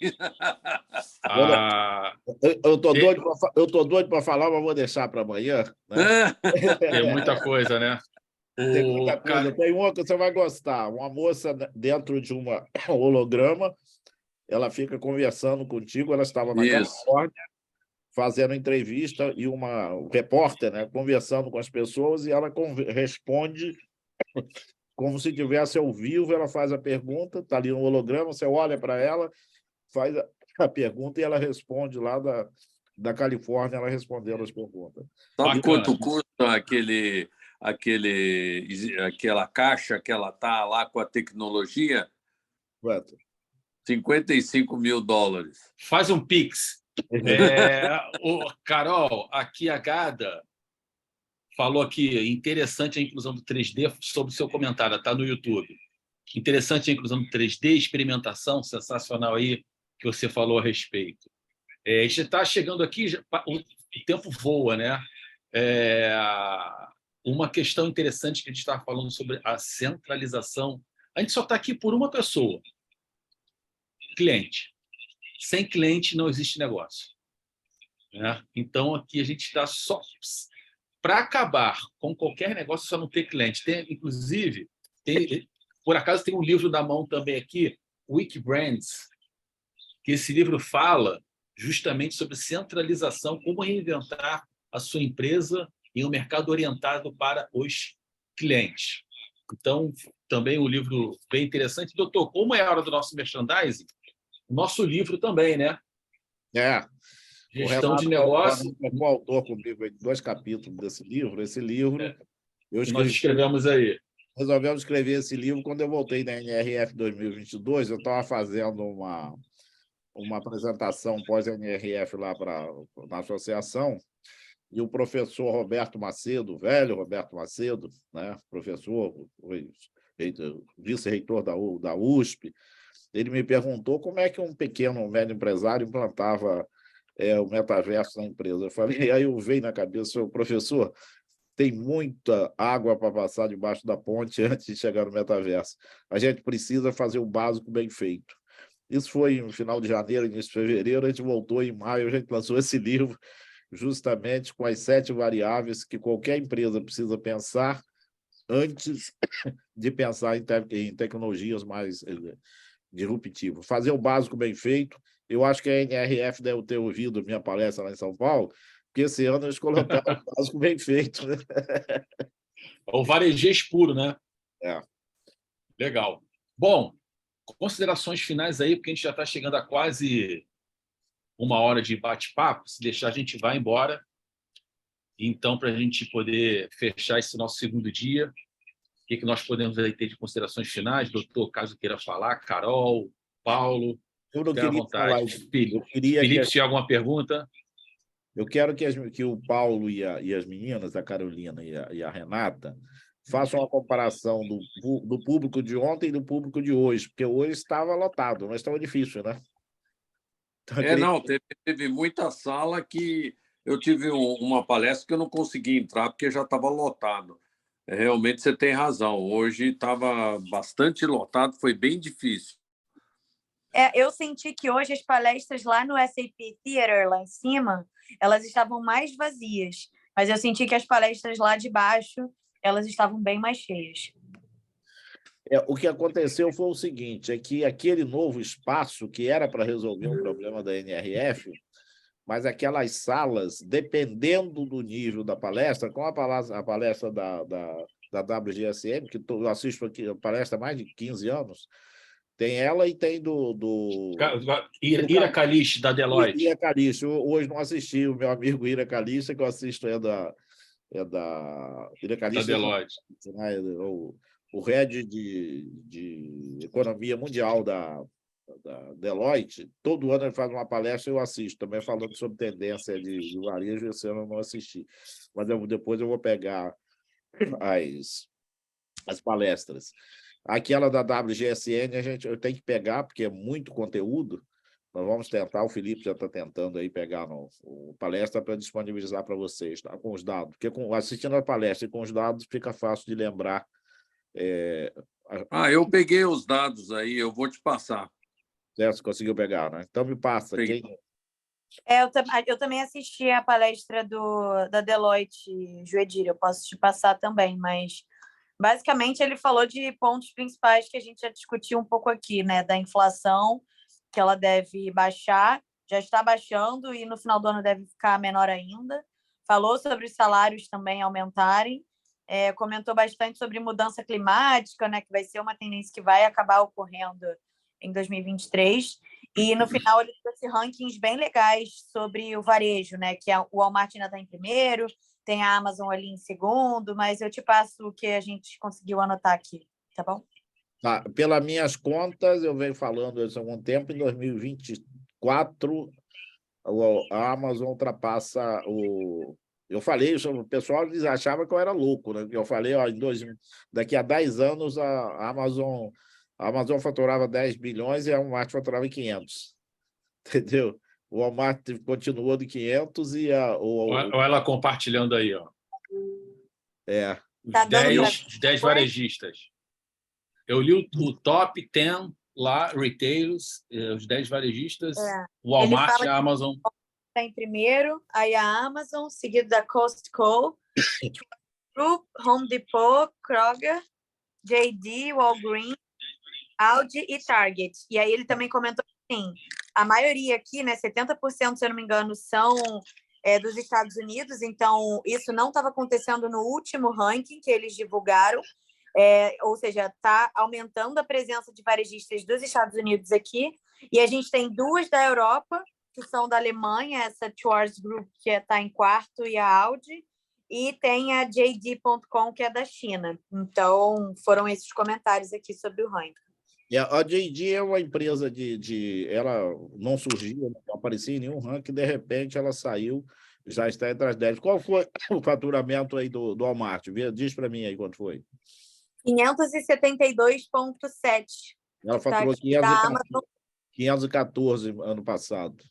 Speaker 1: Eu tô doido para falar, mas vou deixar para amanhã. Né?
Speaker 2: Tem muita coisa, né?
Speaker 1: Tem muita coisa. Tem uma que você vai gostar. Uma moça dentro de um holograma, ela fica conversando contigo, ela estava na Califórnia, fazendo entrevista, e um repórter, né, conversando com as pessoas, e ela responde como se estivesse ao vivo, ela faz a pergunta, está ali no holograma, você olha para ela, faz a pergunta e ela responde lá da Califórnia, ela respondendo as perguntas.
Speaker 5: Sabe quanto custa aquela caixa que ela está lá com a tecnologia?
Speaker 1: Quanto?
Speaker 5: $55 mil.
Speaker 2: Faz um Pix. Carol, aqui a Gada falou aqui, interessante a inclusão do 3D, sobre o seu comentário, está no YouTube. Interessante a inclusão do 3D, experimentação, sensacional aí, que você falou a respeito. A gente está chegando aqui, o tempo voa, né? Uma questão interessante que a gente está falando sobre a centralização. A gente só está aqui por uma pessoa, cliente. Sem cliente não existe negócio. Né? Então, aqui a gente está só... Para acabar com qualquer negócio, só não ter cliente. Inclusive, por acaso tem um livro na mão também aqui, Wikibrands, que esse livro fala justamente sobre centralização, como reinventar a sua empresa em um mercado orientado para os clientes. Então, também um livro bem interessante. Doutor, como é a hora do nosso merchandising, o nosso livro também, né? Gestão de negócio.
Speaker 1: É coautor comigo de 2 capítulos desse livro. Esse livro
Speaker 2: nós escrevemos aí.
Speaker 1: Resolvemos escrever esse livro quando eu voltei da NRF 2022. Eu estava fazendo uma apresentação pós-NRF lá na associação, e o professor Roberto Macedo, velho Roberto Macedo, né, professor, vice-reitor da USP, ele me perguntou como é que um pequeno, médio empresário implantava o metaverso na empresa. Eu falei, aí eu veio na cabeça, professor, tem muita água para passar debaixo da ponte antes de chegar no metaverso. A gente precisa fazer o básico bem feito. Isso foi no final de janeiro, início de fevereiro, a gente voltou em maio, a gente lançou esse livro justamente com as 7 variáveis que qualquer empresa precisa pensar antes de pensar em tecnologias mais disruptivas. Fazer o básico bem feito. Eu acho que a NRF deve ter ouvido minha palestra lá em São Paulo, porque esse ano eles colocaram o básico bem feito. Né?
Speaker 2: É o varejês puro, né?
Speaker 1: É.
Speaker 2: Legal. Bom, considerações finais aí, porque a gente já está chegando a quase 1 hora de bate-papo. Se deixar, a gente vai embora. Então, para a gente poder fechar esse nosso segundo dia, o que nós podemos aí ter de considerações finais? Doutor, caso queira falar, Carol, Paulo,
Speaker 1: Eu não
Speaker 2: fique à
Speaker 1: queria falar.
Speaker 2: vontade. Felipe,
Speaker 1: Eu queria
Speaker 2: se tiver alguma pergunta.
Speaker 1: Eu quero que o Paulo e as meninas, a Carolina e a Renata, façam uma comparação do público de ontem e do público de hoje, porque hoje estava lotado, mas estava difícil, né? Então, eu queria...
Speaker 5: Não, teve muita sala que eu tive uma palestra que eu não consegui entrar porque já estava lotado. Realmente você tem razão. Hoje estava bastante lotado, foi bem difícil.
Speaker 6: Eu senti que hoje as palestras lá no SAP Theater, lá em cima, elas estavam mais vazias, mas eu senti que as palestras lá de baixo, elas estavam bem mais cheias.
Speaker 1: O que aconteceu foi o seguinte, é que aquele novo espaço que era para resolver um problema da NRF, mas aquelas salas, dependendo do nível da palestra, com a palestra da WGSM, que eu assisto aqui a palestra há mais de 15 anos, tem ela e tem do
Speaker 2: Ira Calice, da Deloitte.
Speaker 1: Ira Calice. Hoje não assisti, o meu amigo Ira Calice, que eu assisto é da Ira Calice,
Speaker 2: da Deloitte.
Speaker 1: Né? O head de economia mundial da Deloitte, todo ano ele faz uma palestra e eu assisto, também falando sobre tendência de varejo, esse ano eu não assisti. Mas depois eu vou pegar as palestras. Aquela da WGSN eu tenho que pegar, porque é muito conteúdo. Nós vamos tentar, o Felipe já está tentando aí pegar o palestra para disponibilizar para vocês, tá? Com os dados. Porque assistindo a palestra e com os dados fica fácil de lembrar.
Speaker 5: Eu peguei os dados aí, eu vou te passar.
Speaker 1: Você conseguiu pegar, né? Então me passa.
Speaker 6: Eu também assisti a palestra da Deloitte, Joedir, eu posso te passar também, mas basicamente ele falou de pontos principais que a gente já discutiu um pouco aqui, né? Da inflação, que ela deve baixar, já está baixando e no final do ano deve ficar menor ainda. Falou sobre os salários também aumentarem. Comentou bastante sobre mudança climática, né, que vai ser uma tendência que vai acabar ocorrendo em 2023. E, no final, ele trouxe rankings bem legais sobre o varejo, né, que o Walmart ainda está em primeiro, tem a Amazon ali em segundo, mas eu te passo o que a gente conseguiu anotar aqui, tá bom?
Speaker 1: Tá. Pelas minhas contas, eu venho falando isso há algum tempo, em 2024, a Amazon ultrapassa o... Eu falei isso, o pessoal achava que eu era louco, né? Eu falei, daqui a 10 anos a Amazon faturava 10 bilhões e a Walmart faturava 500. Entendeu? O Walmart continuou de 500 e
Speaker 2: Olha ela compartilhando aí, ó. Os 10 varejistas. Eu li o top 10 lá, retailers, os 10 varejistas, o Walmart e a Amazon.
Speaker 6: Está em primeiro, aí a Amazon, seguido da Costco, Group, Home Depot, Kroger, JD, Walgreens, Aldi e Target. E aí ele também comentou assim, a maioria aqui, né, 70%, se eu não me engano, são dos Estados Unidos, então isso não estava acontecendo no último ranking que eles divulgaram, ou seja, está aumentando a presença de varejistas dos Estados Unidos aqui, e a gente tem 2 da Europa, que são da Alemanha, essa Schwarz Group, que está em quarto, e a Audi, e tem a JD.com, que é da China. Então, foram esses comentários aqui sobre o ranking.
Speaker 1: A JD é uma empresa ela não surgiu, não aparecia em nenhum ranking, de repente ela saiu, já está entre as 10. Qual foi o faturamento aí do Walmart? Diz para mim aí quanto foi.
Speaker 6: 572,7.
Speaker 1: Ela faturou 514 ano passado.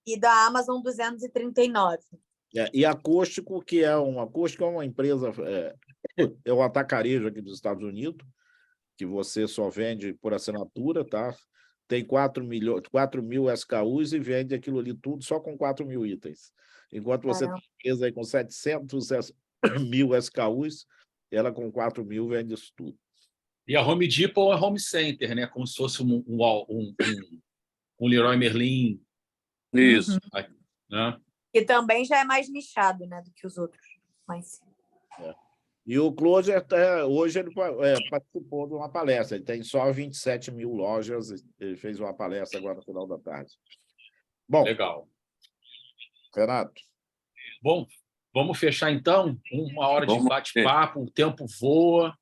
Speaker 6: E da Amazon, 239.
Speaker 1: E a Costco, que é uma empresa, é um atacarejo aqui dos Estados Unidos, que você só vende por assinatura, tá? Tem 4 mil SKUs e vende aquilo ali tudo só com 4 mil itens. Enquanto você tem empresa aí com 700 mil SKUs, ela com 4 mil vende isso tudo.
Speaker 2: E a Home Depot é home center, né? Como se fosse um Leroy Merlin.
Speaker 5: Isso.
Speaker 2: Né?
Speaker 6: E também já é mais nichado, né, do que os outros. Mas...
Speaker 1: E o Closer, hoje, ele participou de uma palestra. Ele tem só 27 mil lojas. Ele fez uma palestra agora no final da tarde. Bom,
Speaker 2: Legal.
Speaker 1: Renato.
Speaker 2: Bom, vamos fechar então. 1 hora de
Speaker 5: Vamos,
Speaker 2: bate-papo, o tempo voa.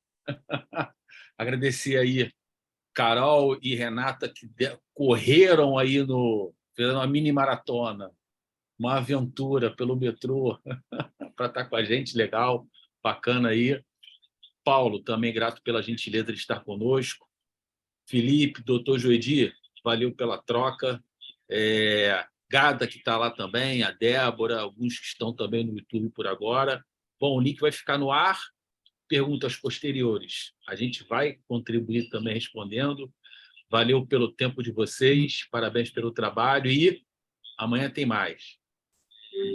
Speaker 2: Agradecer aí Carol e Renata que correram aí fizeram uma mini maratona, uma aventura pelo metrô para estar com a gente, legal, bacana aí. Paulo, também grato pela gentileza de estar conosco. Felipe, doutor Joedi, valeu pela troca. Gada, que está lá também, a Débora, alguns que estão também no YouTube por agora. Bom, o link vai ficar no ar. Perguntas posteriores, a gente vai contribuir também respondendo. Valeu pelo tempo de vocês, parabéns pelo trabalho e amanhã tem mais.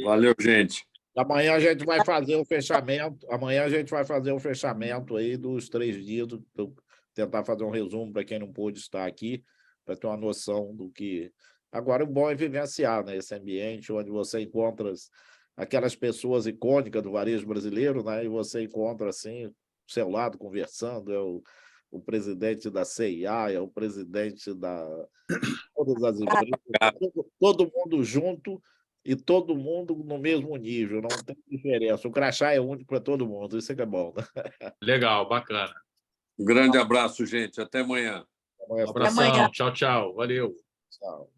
Speaker 5: Valeu, gente.
Speaker 1: Amanhã a gente vai fazer o fechamento. Amanhã a gente vai fazer o fechamento aí dos 3 dias. Tentar fazer um resumo para quem não pôde estar aqui, para ter uma noção do que. Agora, o bom é vivenciar, né, esse ambiente onde você encontra aquelas pessoas icônicas do varejo brasileiro, né? E você encontra assim, do seu lado, conversando, o presidente da CIA, é o presidente da todas as empresas, todo mundo junto e todo mundo no mesmo nível, não tem diferença. O crachá é único para todo mundo, isso é que é bom, né?
Speaker 2: Legal, bacana.
Speaker 5: Um grande abraço, gente. Até amanhã.
Speaker 2: Um abração, tchau, tchau. Valeu.
Speaker 1: Tchau.